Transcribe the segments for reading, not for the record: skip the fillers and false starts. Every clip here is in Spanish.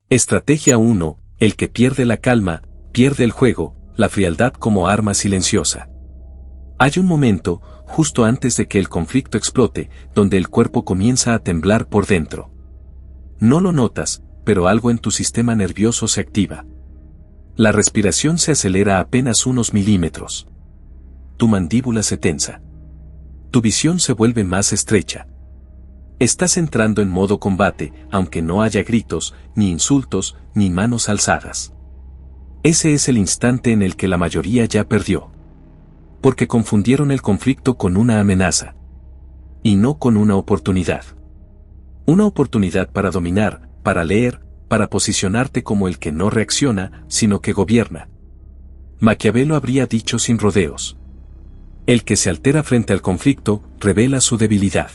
Estrategia 1. El que pierde la calma, pierde el juego, la frialdad como arma silenciosa. Hay un momento, justo antes de que el conflicto explote, donde el cuerpo comienza a temblar por dentro. No lo notas, pero algo en tu sistema nervioso se activa. La respiración se acelera apenas unos milímetros. Tu mandíbula se tensa. Tu visión se vuelve más estrecha. Estás entrando en modo combate, aunque no haya gritos, ni insultos, ni manos alzadas. Ese es el instante en el que la mayoría ya perdió. Porque confundieron el conflicto con una amenaza. Y no con una oportunidad. Una oportunidad para dominar, para leer, para posicionarte como el que no reacciona, sino que gobierna. Maquiavelo habría dicho sin rodeos: el que se altera frente al conflicto, revela su debilidad.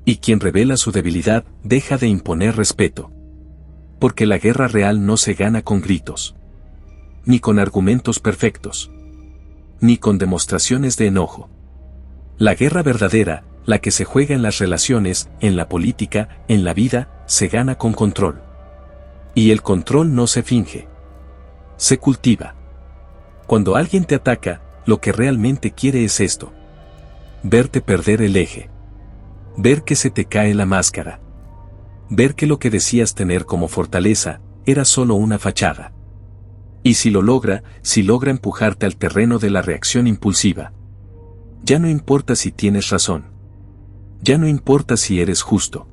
Y quien revela su debilidad, deja de imponer respeto. Porque la guerra real no se gana con gritos. Ni con argumentos perfectos. Ni con demostraciones de enojo. La guerra verdadera, la que se juega en las relaciones, en la política, en la vida, se gana con control. Y el control no se finge. Se cultiva. Cuando alguien te ataca, lo que realmente quiere es esto: verte perder el eje. Ver que se te cae la máscara. Ver que lo que decías tener como fortaleza, era solo una fachada. Y si logra empujarte al terreno de la reacción impulsiva. Ya no importa si tienes razón. Ya no importa si eres justo.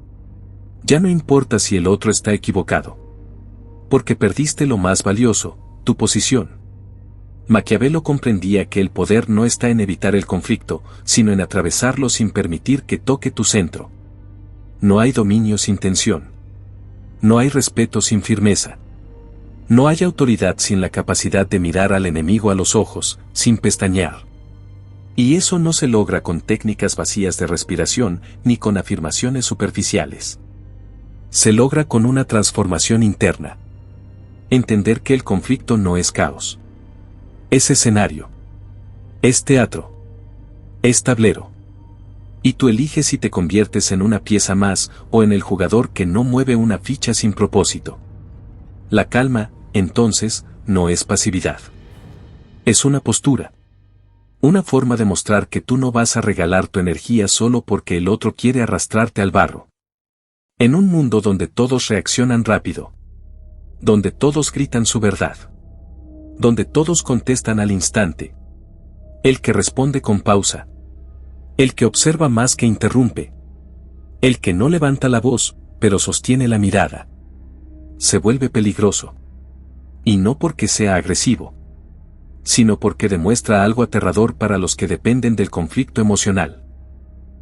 Ya no importa si el otro está equivocado. Porque perdiste lo más valioso, tu posición. Maquiavelo comprendía que el poder no está en evitar el conflicto, sino en atravesarlo sin permitir que toque tu centro. No hay dominio sin tensión. No hay respeto sin firmeza. No hay autoridad sin la capacidad de mirar al enemigo a los ojos, sin pestañear. Y eso no se logra con técnicas vacías de respiración, ni con afirmaciones superficiales. Se logra con una transformación interna. Entender que el conflicto no es caos. Es escenario. Es teatro. Es tablero. Y tú eliges si te conviertes en una pieza más, o en el jugador que no mueve una ficha sin propósito. La calma, entonces, no es pasividad. Es una postura. Una forma de mostrar que tú no vas a regalar tu energía solo porque el otro quiere arrastrarte al barro. En un mundo donde todos reaccionan rápido. Donde todos gritan su verdad. Donde todos contestan al instante. El que responde con pausa. El que observa más que interrumpe. El que no levanta la voz, pero sostiene la mirada. Se vuelve peligroso. Y no porque sea agresivo. Sino porque demuestra algo aterrador para los que dependen del conflicto emocional.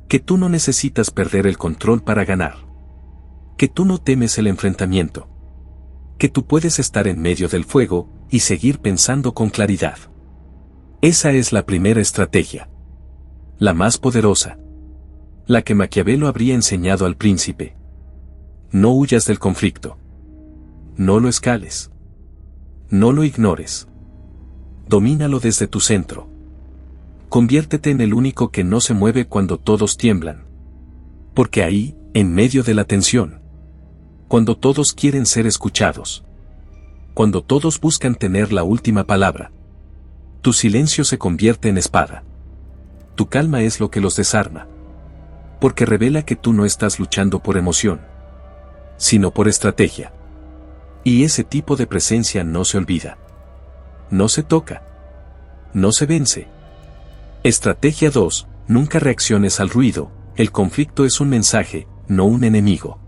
Que tú no necesitas perder el control para ganar. Que tú no temes el enfrentamiento. Que tú puedes estar en medio del fuego, y seguir pensando con claridad. Esa es la primera estrategia. La más poderosa. La que Maquiavelo habría enseñado al príncipe. No huyas del conflicto. No lo escales. No lo ignores. Domínalo desde tu centro. Conviértete en el único que no se mueve cuando todos tiemblan. Porque ahí, en medio de la tensión. Cuando todos quieren ser escuchados. Cuando todos buscan tener la última palabra. Tu silencio se convierte en espada. Tu calma es lo que los desarma. Porque revela que tú no estás luchando por emoción. Sino por estrategia. Y ese tipo de presencia no se olvida. No se toca. No se vence. Estrategia 2. Nunca reacciones al ruido. El conflicto es un mensaje, no un enemigo.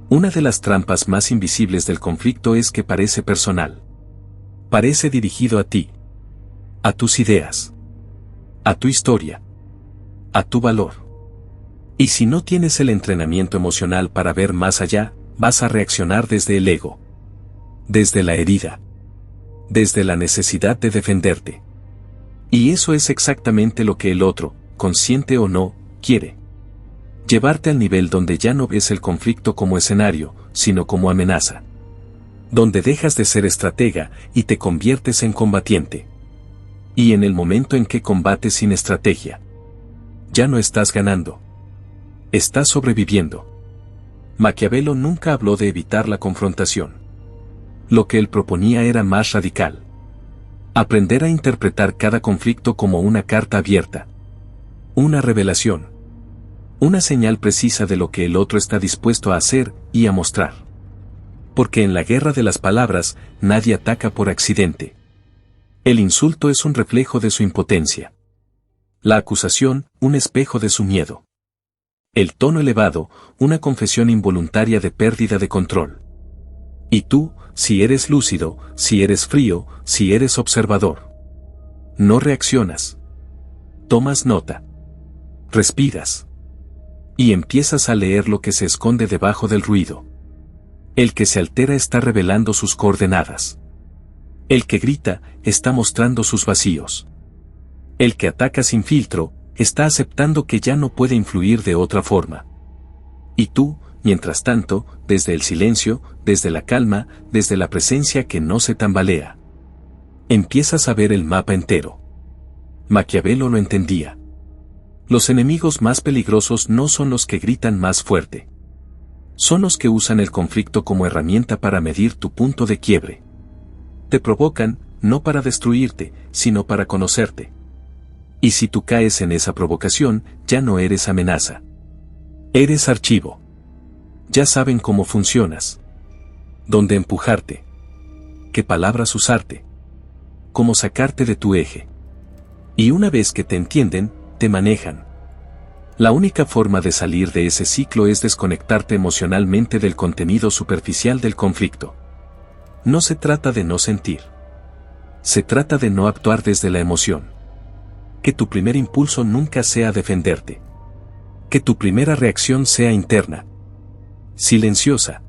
Una de las trampas más invisibles del conflicto es que parece personal. Parece dirigido a ti. A tus ideas. A tu historia. A tu valor. Y si no tienes el entrenamiento emocional para ver más allá, vas a reaccionar desde el ego. Desde la herida. Desde la necesidad de defenderte. Y eso es exactamente lo que el otro, consciente o no, quiere. Llevarte al nivel donde ya no ves el conflicto como escenario, sino como amenaza. Donde dejas de ser estratega y te conviertes en combatiente. Y en el momento en que combates sin estrategia, ya no estás ganando. Estás sobreviviendo. Maquiavelo nunca habló de evitar la confrontación. Lo que él proponía era más radical. Aprender a interpretar cada conflicto como una carta abierta. Una revelación. Una señal precisa de lo que el otro está dispuesto a hacer y a mostrar. Porque en la guerra de las palabras, nadie ataca por accidente. El insulto es un reflejo de su impotencia. La acusación, un espejo de su miedo. El tono elevado, una confesión involuntaria de pérdida de control. Y tú, si eres lúcido, si eres frío, si eres observador. No reaccionas. Tomas nota. Respiras. Y empiezas a leer lo que se esconde debajo del ruido. El que se altera está revelando sus coordenadas. El que grita, está mostrando sus vacíos. El que ataca sin filtro, está aceptando que ya no puede influir de otra forma. Y tú, mientras tanto, desde el silencio, desde la calma, desde la presencia que no se tambalea, empiezas a ver el mapa entero. Maquiavelo lo entendía. Los enemigos más peligrosos no son los que gritan más fuerte. Son los que usan el conflicto como herramienta para medir tu punto de quiebre. Te provocan, no para destruirte, sino para conocerte. Y si tú caes en esa provocación, ya no eres amenaza. Eres archivo. Ya saben cómo funcionas. Dónde empujarte. Qué palabras usarte. Cómo sacarte de tu eje. Y una vez que te entienden, te manejan. La única forma de salir de ese ciclo es desconectarte emocionalmente del contenido superficial del conflicto. No se trata de no sentir. Se trata de no actuar desde la emoción. Que tu primer impulso nunca sea defenderte. Que tu primera reacción sea interna. Silenciosa.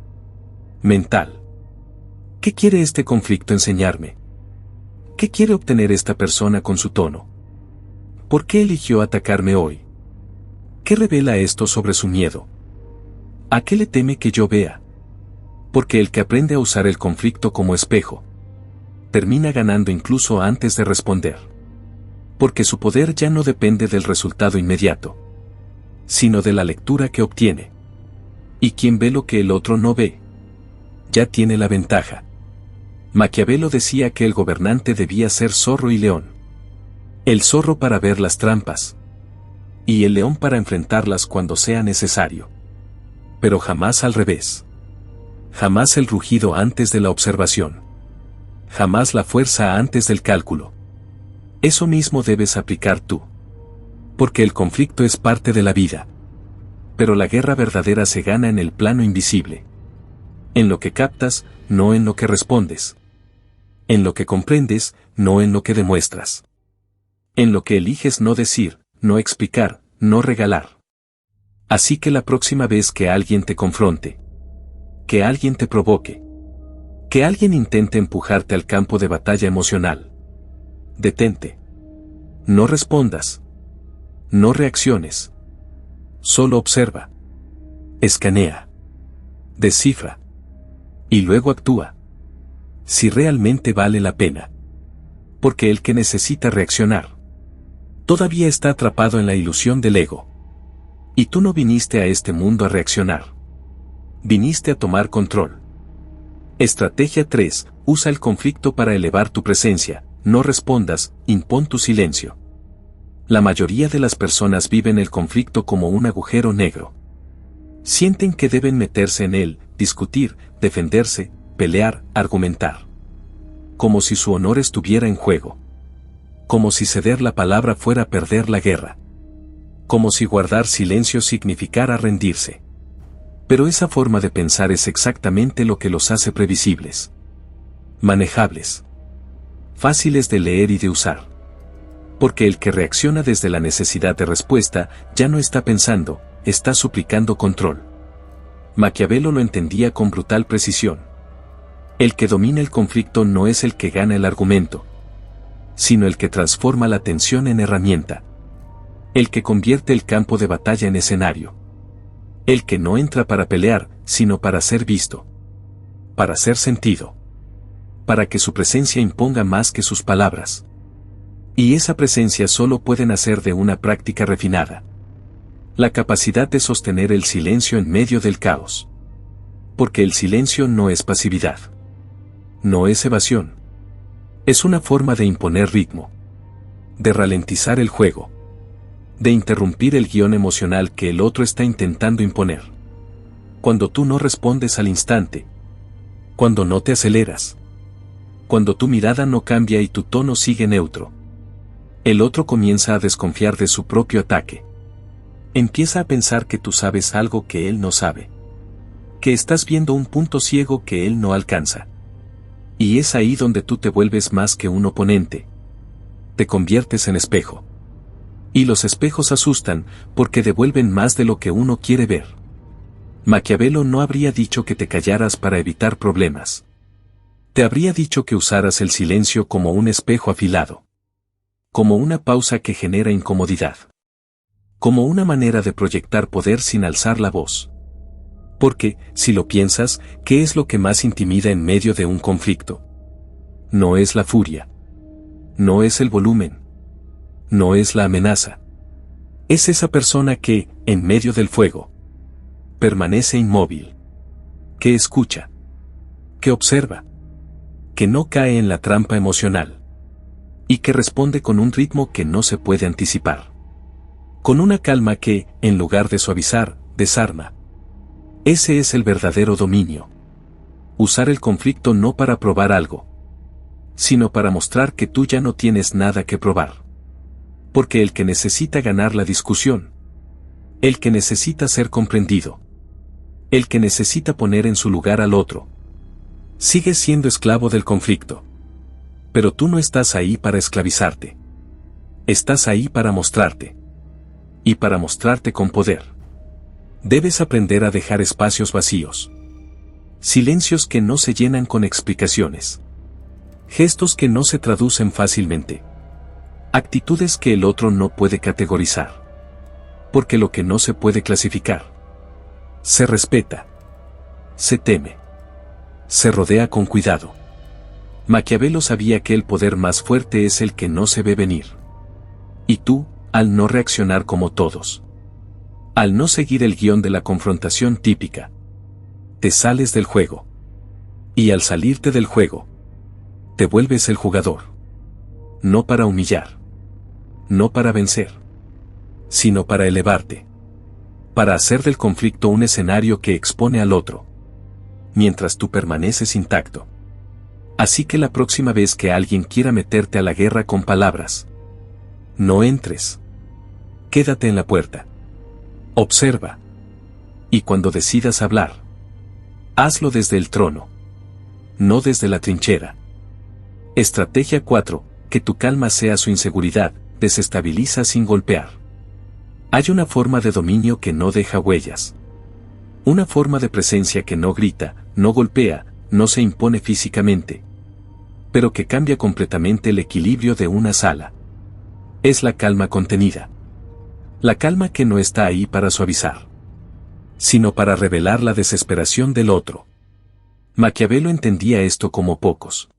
Mental. ¿Qué quiere este conflicto enseñarme? ¿Qué quiere obtener esta persona con su tono? ¿Por qué eligió atacarme hoy? ¿Qué revela esto sobre su miedo? ¿A qué le teme que yo vea? Porque el que aprende a usar el conflicto como espejo, termina ganando incluso antes de responder. Porque su poder ya no depende del resultado inmediato, sino de la lectura que obtiene. Y quien ve lo que el otro no ve, ya tiene la ventaja. Maquiavelo decía que el gobernante debía ser zorro y león. El zorro para ver las trampas, y el león para enfrentarlas cuando sea necesario. Pero jamás al revés. Jamás el rugido antes de la observación. Jamás la fuerza antes del cálculo. Eso mismo debes aplicar tú. Porque el conflicto es parte de la vida. Pero la guerra verdadera se gana en el plano invisible. En lo que captas, no en lo que respondes. En lo que comprendes, no en lo que demuestras. En lo que eliges no decir, no explicar, no regalar. Así que la próxima vez que alguien te confronte, que alguien te provoque, que alguien intente empujarte al campo de batalla emocional, detente. No respondas. No reacciones. Solo observa. Escanea. Descifra. Y luego actúa. Si realmente vale la pena. Porque el que necesita reaccionar todavía está atrapado en la ilusión del ego. Y tú no viniste a este mundo a reaccionar. Viniste a tomar control. Estrategia 3. Usa el conflicto para elevar tu presencia. No respondas, impón tu silencio. La mayoría de las personas viven el conflicto como un agujero negro. Sienten que deben meterse en él, discutir, defenderse, pelear, argumentar. Como si su honor estuviera en juego. Como si ceder la palabra fuera perder la guerra. Como si guardar silencio significara rendirse. Pero esa forma de pensar es exactamente lo que los hace previsibles. Manejables. Fáciles de leer y de usar. Porque el que reacciona desde la necesidad de respuesta, ya no está pensando, está suplicando control. Maquiavelo lo entendía con brutal precisión. El que domina el conflicto no es el que gana el argumento, sino el que transforma la tensión en herramienta. El que convierte el campo de batalla en escenario. El que no entra para pelear, sino para ser visto. Para ser sentido. Para que su presencia imponga más que sus palabras. Y esa presencia solo puede nacer de una práctica refinada. La capacidad de sostener el silencio en medio del caos. Porque el silencio no es pasividad. No es evasión. Es una forma de imponer ritmo. De ralentizar el juego. De interrumpir el guión emocional que el otro está intentando imponer. Cuando tú no respondes al instante. Cuando no te aceleras. Cuando tu mirada no cambia y tu tono sigue neutro. El otro comienza a desconfiar de su propio ataque. Empieza a pensar que tú sabes algo que él no sabe. Que estás viendo un punto ciego que él no alcanza. Y es ahí donde tú te vuelves más que un oponente. Te conviertes en espejo. Y los espejos asustan porque devuelven más de lo que uno quiere ver. Maquiavelo no habría dicho que te callaras para evitar problemas. Te habría dicho que usaras el silencio como un espejo afilado. Como una pausa que genera incomodidad. Como una manera de proyectar poder sin alzar la voz. Porque, si lo piensas, ¿qué es lo que más intimida en medio de un conflicto? No es la furia. No es el volumen. No es la amenaza. Es esa persona que, en medio del fuego, permanece inmóvil. Que escucha. Que observa. Que no cae en la trampa emocional. Y que responde con un ritmo que no se puede anticipar. Con una calma que, en lugar de suavizar, desarma. Ese es el verdadero dominio. Usar el conflicto no para probar algo, sino para mostrar que tú ya no tienes nada que probar. Porque el que necesita ganar la discusión, el que necesita ser comprendido, el que necesita poner en su lugar al otro, sigue siendo esclavo del conflicto. Pero tú no estás ahí para esclavizarte. Estás ahí para mostrarte. Y para mostrarte con poder. Debes aprender a dejar espacios vacíos. Silencios que no se llenan con explicaciones. Gestos que no se traducen fácilmente. Actitudes que el otro no puede categorizar. Porque lo que no se puede clasificar, se respeta. Se teme. Se rodea con cuidado. Maquiavelo sabía que el poder más fuerte es el que no se ve venir. Y tú, al no reaccionar como todos, al no seguir el guión de la confrontación típica, te sales del juego. Y al salirte del juego, te vuelves el jugador. No para humillar. No para vencer. Sino para elevarte. Para hacer del conflicto un escenario que expone al otro. Mientras tú permaneces intacto. Así que la próxima vez que alguien quiera meterte a la guerra con palabras, no entres. Quédate en la puerta. Observa. Y cuando decidas hablar, hazlo desde el trono. No desde la trinchera. Estrategia 4. Que tu calma sea su inseguridad, desestabiliza sin golpear. Hay una forma de dominio que no deja huellas. Una forma de presencia que no grita, no golpea, no se impone físicamente. Pero que cambia completamente el equilibrio de una sala. Es la calma contenida. La calma que no está ahí para suavizar, sino para revelar la desesperación del otro. Maquiavelo entendía esto como pocos.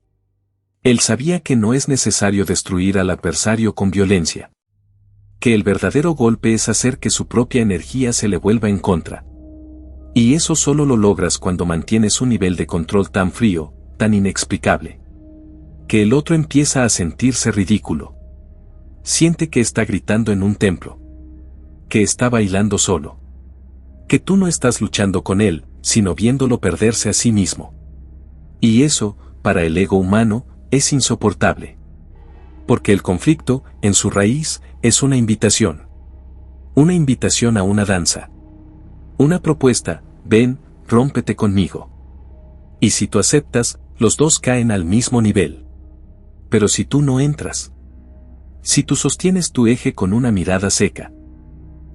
Él sabía que no es necesario destruir al adversario con violencia. Que el verdadero golpe es hacer que su propia energía se le vuelva en contra. Y eso solo lo logras cuando mantienes un nivel de control tan frío, tan inexplicable, que el otro empieza a sentirse ridículo. Siente que está gritando en un templo. Que está bailando solo. Que tú no estás luchando con él, sino viéndolo perderse a sí mismo. Y eso, para el ego humano, es insoportable. Porque el conflicto, en su raíz, es una invitación. Una invitación a una danza. Una propuesta, ven, rómpete conmigo. Y si tú aceptas, los dos caen al mismo nivel. Pero si tú no entras, si tú sostienes tu eje con una mirada seca,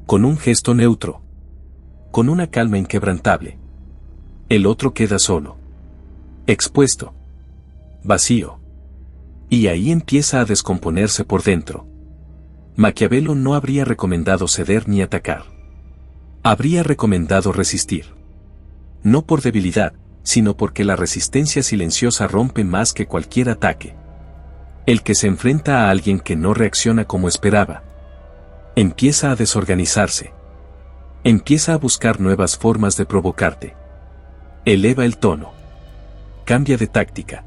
con un gesto neutro, con una calma inquebrantable, el otro queda solo, expuesto, vacío. Y ahí empieza a descomponerse por dentro. Maquiavelo no habría recomendado ceder ni atacar. Habría recomendado resistir. No por debilidad, sino porque la resistencia silenciosa rompe más que cualquier ataque. El que se enfrenta a alguien que no reacciona como esperaba, empieza a desorganizarse. Empieza a buscar nuevas formas de provocarte. Eleva el tono. Cambia de táctica.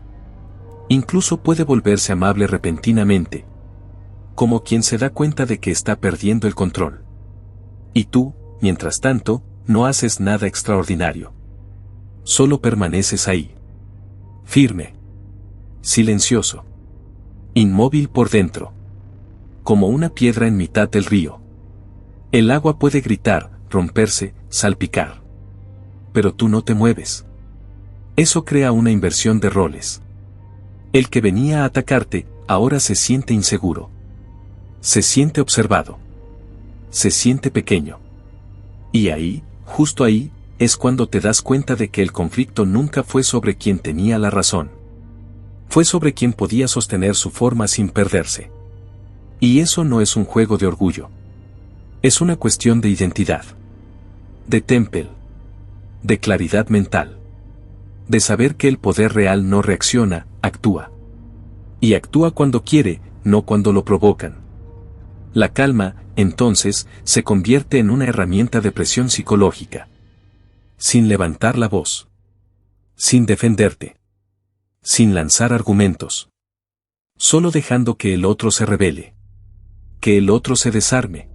Incluso puede volverse amable repentinamente, como quien se da cuenta de que está perdiendo el control. Y tú, mientras tanto, no haces nada extraordinario. Solo permaneces ahí. Firme. Silencioso. Inmóvil por dentro. Como una piedra en mitad del río. El agua puede gritar, romperse, salpicar. Pero tú no te mueves. Eso crea una inversión de roles. El que venía a atacarte, ahora se siente inseguro. Se siente observado. Se siente pequeño. Y ahí, justo ahí, es cuando te das cuenta de que el conflicto nunca fue sobre quien tenía la razón. Fue sobre quien podía sostener su forma sin perderse. Y eso no es un juego de orgullo. Es una cuestión de identidad. De temple. De claridad mental. De saber que el poder real no reacciona, actúa. Y actúa cuando quiere, no cuando lo provocan. La calma, entonces, se convierte en una herramienta de presión psicológica. Sin levantar la voz. Sin defenderte. Sin lanzar argumentos. Solo dejando que el otro se rebele. Que el otro se desarme.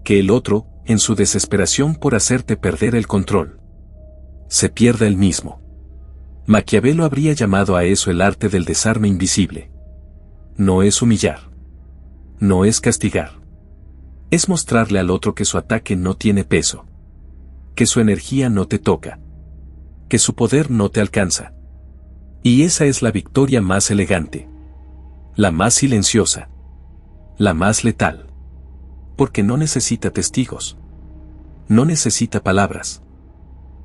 Que el otro, en su desesperación por hacerte perder el control, se pierda él mismo. Maquiavelo habría llamado a eso el arte del desarme invisible. No es humillar. No es castigar. Es mostrarle al otro que su ataque no tiene peso. Que su energía no te toca. Que su poder no te alcanza. Y esa es la victoria más elegante. La más silenciosa. La más letal. Porque no necesita testigos. No necesita palabras.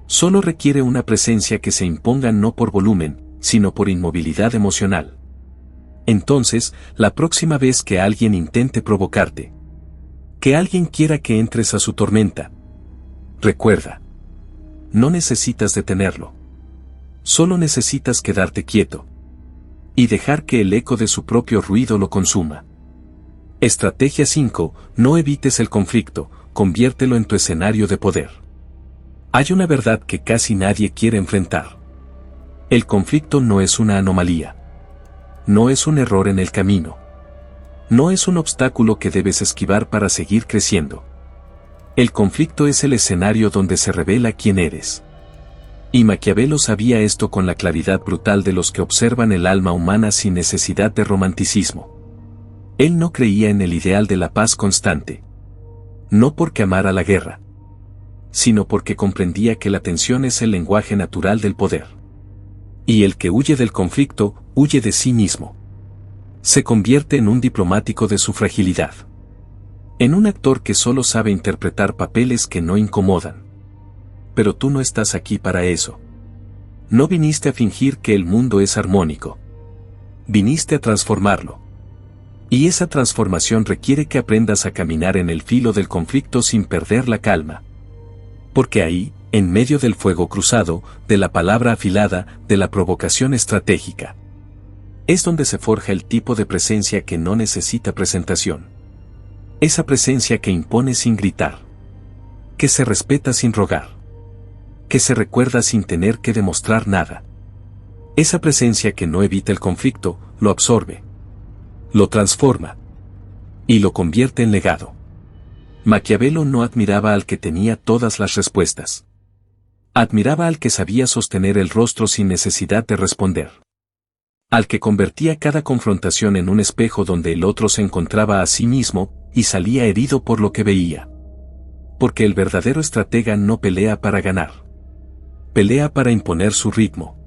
Solo requiere una presencia que se imponga no por volumen, sino por inmovilidad emocional. Entonces, la próxima vez que alguien intente provocarte, que alguien quiera que entres a su tormenta, recuerda, no necesitas detenerlo. Solo necesitas quedarte quieto y dejar que el eco de su propio ruido lo consuma. Estrategia 5. No evites el conflicto, conviértelo en tu escenario de poder. Hay una verdad que casi nadie quiere enfrentar. El conflicto no es una anomalía. No es un error en el camino. No es un obstáculo que debes esquivar para seguir creciendo. El conflicto es el escenario donde se revela quién eres. Y Maquiavelo sabía esto con la claridad brutal de los que observan el alma humana sin necesidad de romanticismo. Él no creía en el ideal de la paz constante. No porque amara la guerra, sino porque comprendía que la tensión es el lenguaje natural del poder. Y el que huye del conflicto, huye de sí mismo. Se convierte en un diplomático de su fragilidad. En un actor que solo sabe interpretar papeles que no incomodan. Pero tú no estás aquí para eso. No viniste a fingir que el mundo es armónico. Viniste a transformarlo. Y esa transformación requiere que aprendas a caminar en el filo del conflicto sin perder la calma. Porque ahí, en medio del fuego cruzado, de la palabra afilada, de la provocación estratégica, es donde se forja el tipo de presencia que no necesita presentación. Esa presencia que impone sin gritar. Que se respeta sin rogar. Que se recuerda sin tener que demostrar nada. Esa presencia que no evita el conflicto, lo absorbe. Lo transforma. Y lo convierte en legado. Maquiavelo no admiraba al que tenía todas las respuestas. Admiraba al que sabía sostener el rostro sin necesidad de responder. Al que convertía cada confrontación en un espejo donde el otro se encontraba a sí mismo, y salía herido por lo que veía. Porque el verdadero estratega no pelea para ganar. Pelea para imponer su ritmo.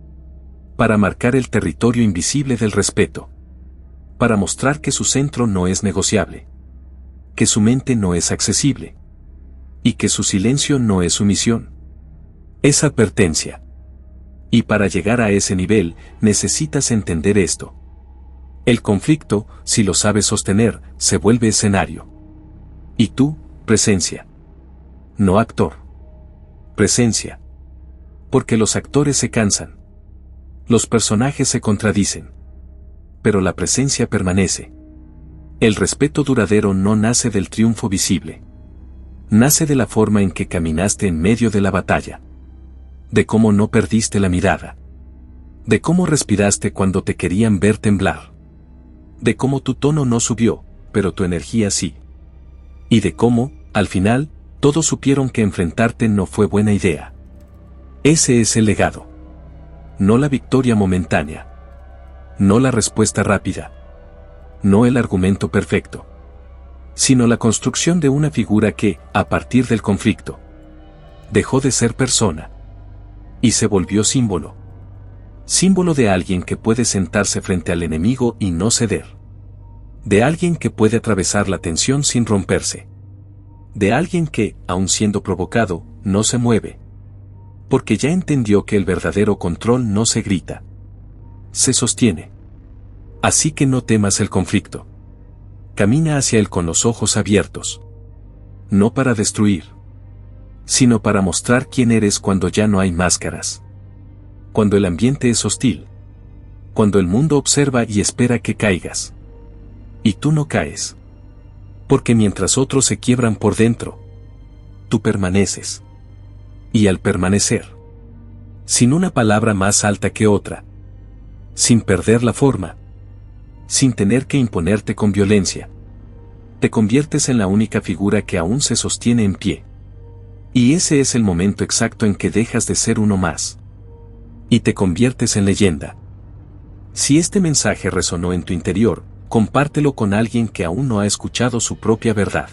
Para marcar el territorio invisible del respeto. Para mostrar que su centro no es negociable. Que su mente no es accesible. Y que su silencio no es sumisión. Es advertencia. Y para llegar a ese nivel, necesitas entender esto. El conflicto, si lo sabes sostener, se vuelve escenario. Y tú, presencia. No actor. Presencia. Porque los actores se cansan. Los personajes se contradicen. Pero la presencia permanece. El respeto duradero no nace del triunfo visible. Nace de la forma en que caminaste en medio de la batalla. De cómo no perdiste la mirada. De cómo respiraste cuando te querían ver temblar. De cómo tu tono no subió, pero tu energía sí. Y de cómo, al final, todos supieron que enfrentarte no fue buena idea. Ese es el legado. No la victoria momentánea. No la respuesta rápida. No el argumento perfecto. Sino la construcción de una figura que, a partir del conflicto, dejó de ser persona y se volvió símbolo. Símbolo de alguien que puede sentarse frente al enemigo y no ceder. De alguien que puede atravesar la tensión sin romperse. De alguien que, aun siendo provocado, no se mueve. Porque ya entendió que el verdadero control no se grita. Se sostiene. Así que no temas el conflicto. Camina hacia él con los ojos abiertos. No para destruir, sino para mostrar quién eres cuando ya no hay máscaras. Cuando el ambiente es hostil. Cuando el mundo observa y espera que caigas. Y tú no caes. Porque mientras otros se quiebran por dentro, tú permaneces. Y al permanecer, sin una palabra más alta que otra, sin perder la forma, sin tener que imponerte con violencia, te conviertes en la única figura que aún se sostiene en pie. Y ese es el momento exacto en que dejas de ser uno más. Y te conviertes en leyenda. Si este mensaje resonó en tu interior, compártelo con alguien que aún no ha escuchado su propia verdad.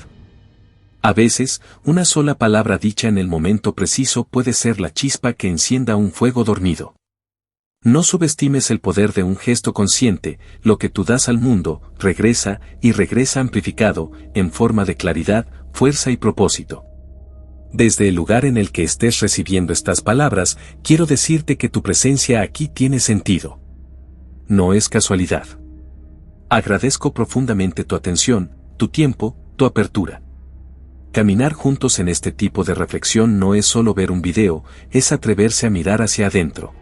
A veces, una sola palabra dicha en el momento preciso puede ser la chispa que encienda un fuego dormido. No subestimes el poder de un gesto consciente, lo que tú das al mundo, regresa y regresa amplificado, en forma de claridad, fuerza y propósito. Desde el lugar en el que estés recibiendo estas palabras, quiero decirte que tu presencia aquí tiene sentido. No es casualidad. Agradezco profundamente tu atención, tu tiempo, tu apertura. Caminar juntos en este tipo de reflexión no es solo ver un video, es atreverse a mirar hacia adentro.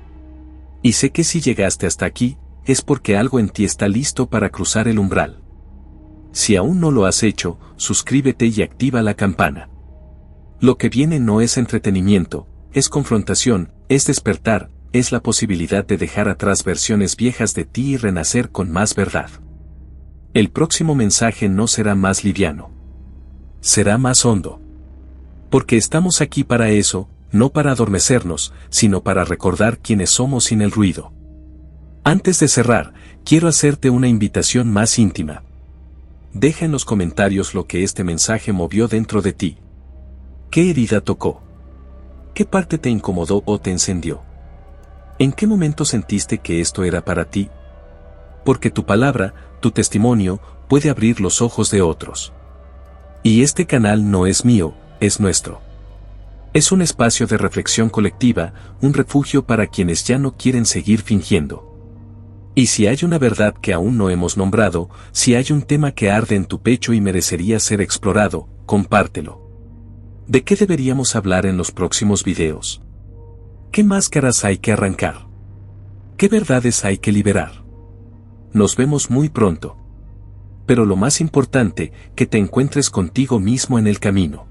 Y sé que si llegaste hasta aquí, es porque algo en ti está listo para cruzar el umbral. Si aún no lo has hecho, suscríbete y activa la campana. Lo que viene no es entretenimiento, es confrontación, es despertar, es la posibilidad de dejar atrás versiones viejas de ti y renacer con más verdad. El próximo mensaje no será más liviano. Será más hondo. Porque estamos aquí para eso, no para adormecernos, sino para recordar quiénes somos sin el ruido. Antes de cerrar, quiero hacerte una invitación más íntima. Deja en los comentarios lo que este mensaje movió dentro de ti. ¿Qué herida tocó? ¿Qué parte te incomodó o te encendió? ¿En qué momento sentiste que esto era para ti? Porque tu palabra, tu testimonio, puede abrir los ojos de otros. Y este canal no es mío, es nuestro. Es un espacio de reflexión colectiva, un refugio para quienes ya no quieren seguir fingiendo. Y si hay una verdad que aún no hemos nombrado, si hay un tema que arde en tu pecho y merecería ser explorado, compártelo. ¿De qué deberíamos hablar en los próximos videos? ¿Qué máscaras hay que arrancar? ¿Qué verdades hay que liberar? Nos vemos muy pronto. Pero lo más importante, que te encuentres contigo mismo en el camino.